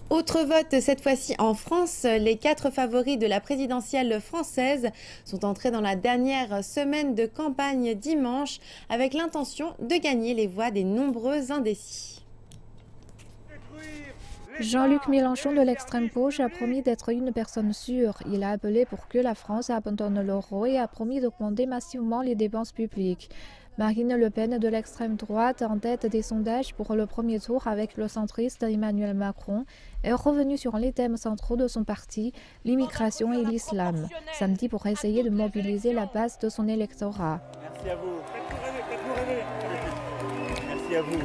Autre vote, cette fois-ci en France. Les 4 favoris de la présidentielle française sont entrés dans la dernière semaine de campagne dimanche avec l'intention de gagner les voix des nombreux indécis. Jean-Luc Mélenchon de l'extrême gauche a promis d'être une personne sûre. Il a appelé pour que la France abandonne l'euro et a promis d'augmenter massivement les dépenses publiques. Marine Le Pen de l'extrême droite, en tête des sondages pour le premier tour avec le centriste Emmanuel Macron, est revenue sur les thèmes centraux de son parti, l'immigration et l'islam, samedi pour essayer de mobiliser la base de son électorat. Merci à vous. Faites-nous rêver. Merci à vous.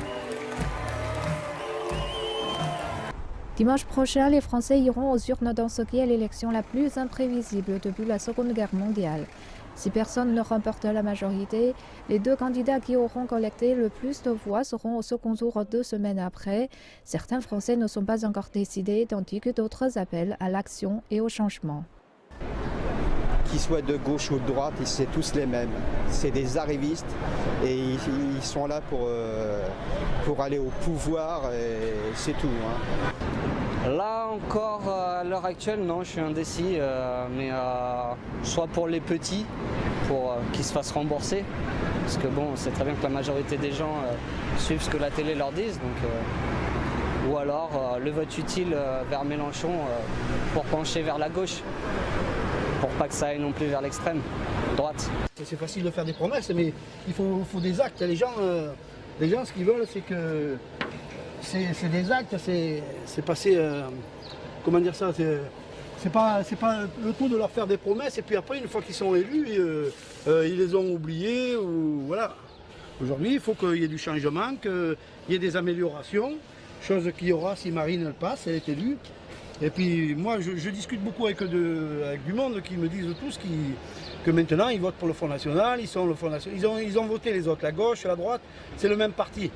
Dimanche prochain, les Français iront aux urnes dans ce qui est l'élection la plus imprévisible depuis la Seconde Guerre mondiale. Si personne ne remporte la majorité, les 2 candidats qui auront collecté le plus de voix seront au second tour 2 semaines après. Certains Français ne sont pas encore décidés, tandis que d'autres appellent à l'action et au changement. Qu'ils soient de gauche ou de droite, c'est tous les mêmes. C'est des arrivistes et ils sont là pour aller au pouvoir et c'est tout. Là encore, à l'heure actuelle, non, je suis indécis, mais soit pour les petits, pour qu'ils se fassent rembourser, parce que bon, c'est très bien que la majorité des gens suivent ce que la télé leur dise, ou alors le vote utile vers Mélenchon pour pencher vers la gauche, pour pas que ça aille non plus vers l'extrême droite. C'est facile de faire des promesses, mais il faut des actes. Les gens, ce qu'ils veulent, c'est que c'est des actes, c'est passer, comment dire ça, c'est pas le tout de leur faire des promesses et puis après, une fois qu'ils sont élus, ils les ont oubliés ou voilà. Aujourd'hui, il faut qu'il y ait du changement, qu'il y ait des améliorations, chose qu'il y aura si Marine elle passe, elle est élue. Et puis moi, je discute beaucoup avec du monde qui me disent tous que maintenant ils votent pour le Front National, ils ont voté les autres, la gauche, la droite, c'est le même parti.